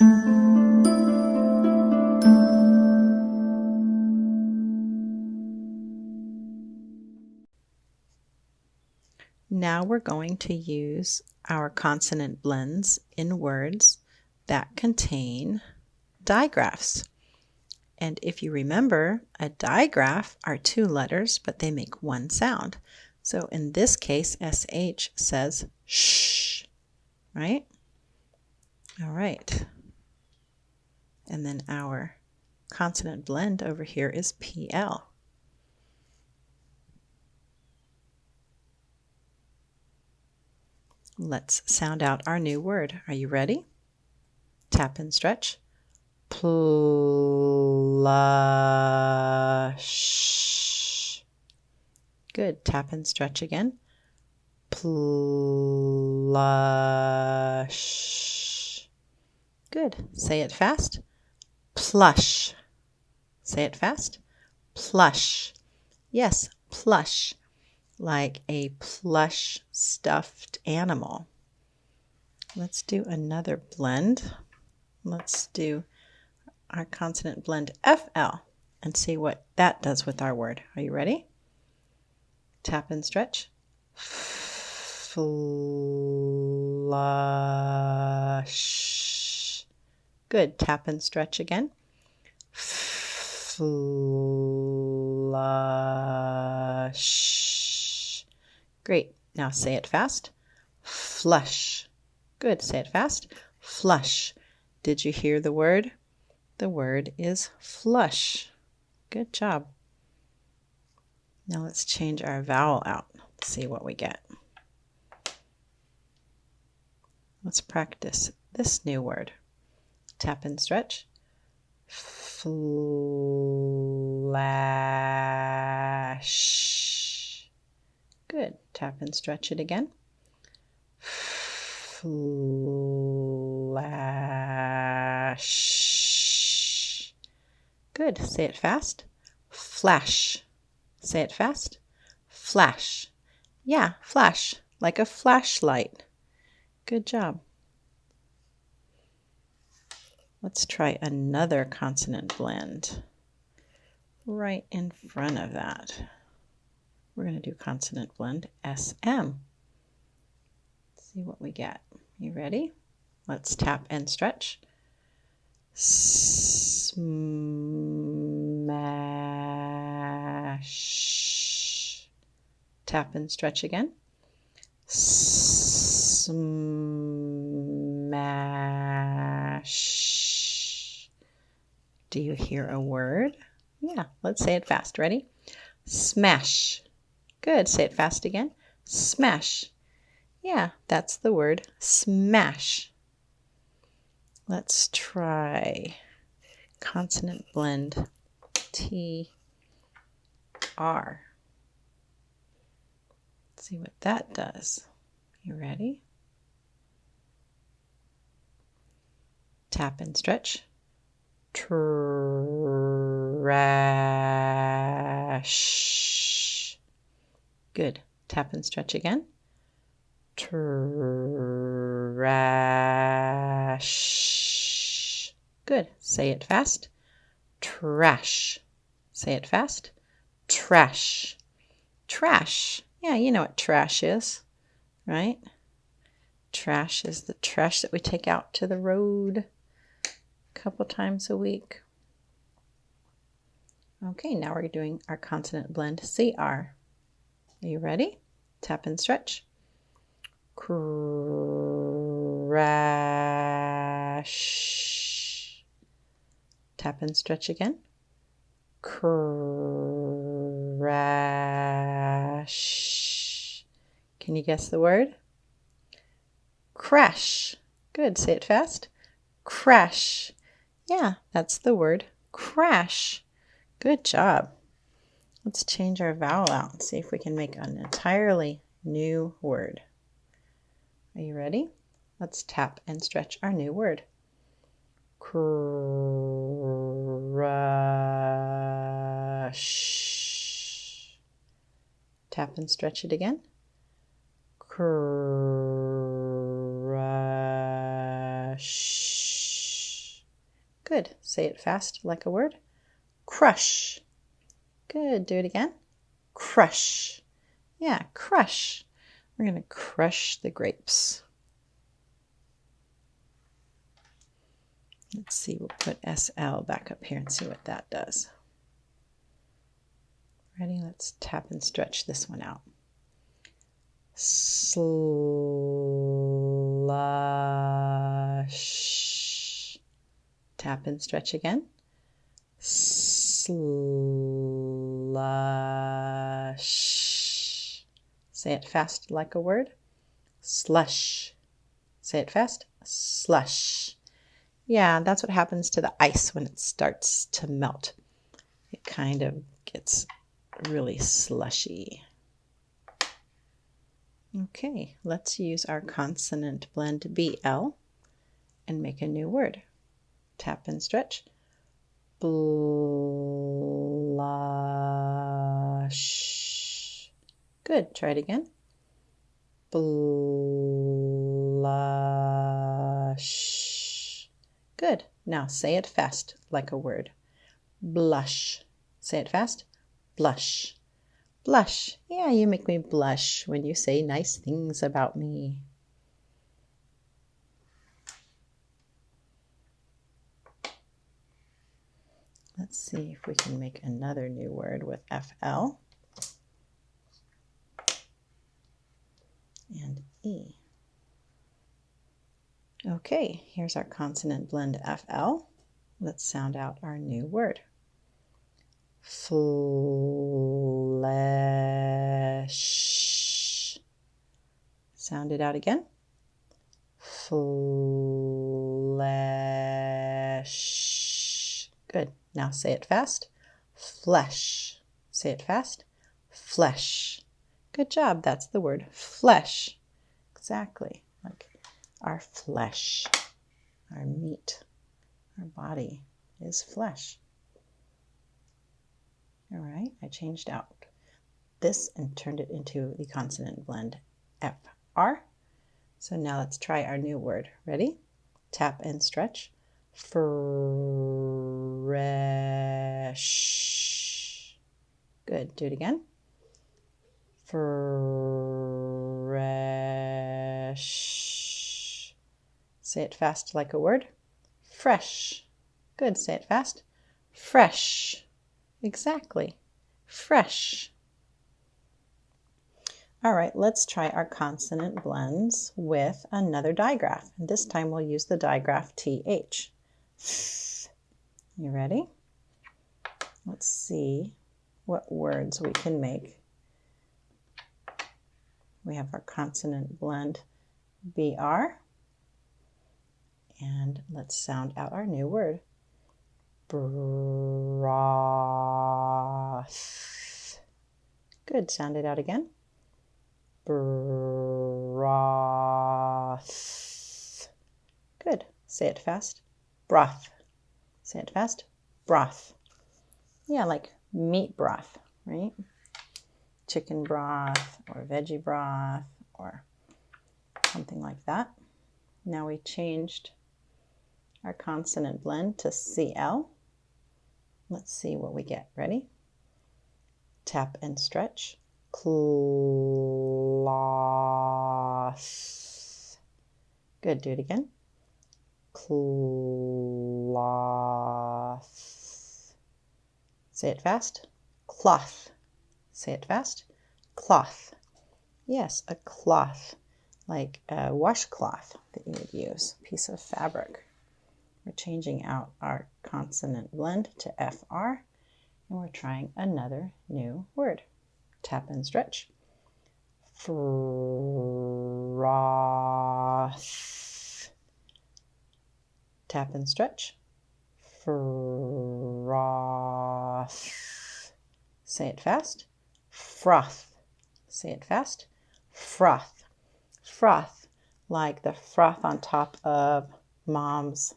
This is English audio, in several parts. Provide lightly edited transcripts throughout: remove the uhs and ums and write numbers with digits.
Now we're going to use our consonant blends in words that contain digraphs. And if you remember, a digraph are two letters, but they make one sound. So in this case, SH says shh, right? All right. And then our consonant blend over here is PL. Let's sound out our new word. Are you ready? Tap and stretch. Plush. Good. Tap and stretch again. Plush. Good. Say it fast. Plush. Say it fast. Plush. Yes, plush. Like a plush stuffed animal. Let's do another blend. Let's do our consonant blend FL and see what that does with our word. Are you ready? Tap and stretch. Flush. Good. Tap and stretch again. Flush. Great. Now say it fast. Flush. Good. Say it fast. Flush. Did you hear the word? The word is flush. Good job. Now let's change our vowel out. See what we get. Let's practice this new word. Tap and stretch. Flash. Good. Tap and stretch it again. Flash. Good. Say it fast. Flash. Say it fast. Flash. Yeah, flash. Like a flashlight. Good job. Let's try another consonant blend. Right in front of that. We're going to do consonant blend SM. See what we get. You ready? Let's tap and stretch. Smash. Tap and stretch again. Smash. Do you hear a word? Yeah, let's say it fast. Ready? Smash. Good. Say it fast again. Smash. Yeah, that's the word smash. Let's try consonant blend TR. See what that does. You ready? Tap and stretch. Trash. Good. Tap and stretch again. Trash. Good. Say it fast. Trash. Say it fast. Trash. Trash. Yeah, you know what trash is, right? Trash is the trash that we take out to the road a couple times a week. Okay, now we're doing our consonant blend CR. Are you ready? Tap and stretch. Crash. Tap and stretch again. Crash. Can you guess the word? Crash. Good. Say it fast. Crash. Yeah, that's the word crash. Good job. Let's change our vowel out and see if we can make an entirely new word. Are you ready? Let's tap and stretch our new word. Crush. Tap and stretch it again. Crush. Good. Say it fast like a word. Crush. Good. Do it again. Crush. Yeah, crush. We're going to crush the grapes. Let's see, we'll put SL back up here and see what that does. Ready? Let's tap and stretch this one out. Slush. Tap and stretch again. Slush. Say it fast like a word. Slush. Say it fast. Slush. Yeah, that's what happens to the ice when it starts to melt. It kind of gets really slushy. Okay, let's use our consonant blend BL and make a new word. Tap and stretch. Blush. Good, try it again. Blush. Good, now say it fast like a word. Blush. Say it fast. Blush. Blush. Yeah, you make me blush when you say nice things about me. Let's see if we can make another new word with FL and E. Okay, here's our consonant blend FL. Let's sound out our new word. Flesh. Sound it out again. Flesh. Good. Now say it fast. Flesh. Say it fast. Flesh. Good job. That's the word flesh. Exactly. Like our flesh, our meat, our body is flesh. All right, I changed out this and turned it into the consonant blend FR. So now let's try our new word. Ready? Tap and stretch. Fresh. Good. Do it again. Fresh. Say it fast like a word. Fresh. Good. Say it fast. Fresh. Exactly. Fresh. All right, let's try our consonant blends with another digraph. And this time we'll use the digraph TH. You ready? Let's see what words we can make. We have our consonant blend BR. And let's sound out our new word. Broth. Good. Sound it out again. Broth. Good. Say it fast. Broth. Say it fast. Broth. Yeah, like meat broth, right? Chicken broth or veggie broth or something like that. Now we changed our consonant blend to CL. Let's see what we get. Ready? Tap and stretch. Cloth. Good. Do it again. Cloth. Say it fast. Cloth. Say it fast. Cloth. Yes, a cloth, like a washcloth that you would use, a piece of fabric. We're changing out our consonant blend to FR, and we're trying another new word. Tap and stretch. Froth. Tap and stretch. Froth. Say it fast. Froth. Say it fast. Froth. Froth, like the froth on top of Mom's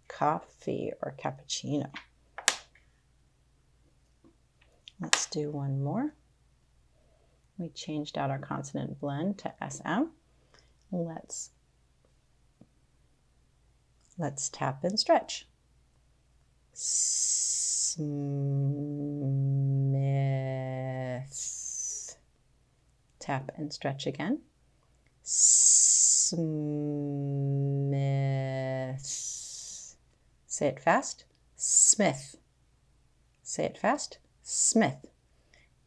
coffee or cappuccino. Let's do one more. We changed out our consonant blend to SM. Let's tap and stretch. Smith. Tap and stretch again. Smith. Say it fast. Smith. Say it fast. Smith.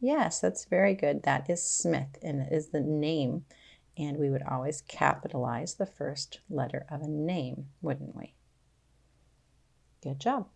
Yes, that's very good. That is Smith, and it is the name. And we would always capitalize the first letter of a name, wouldn't we? Good job.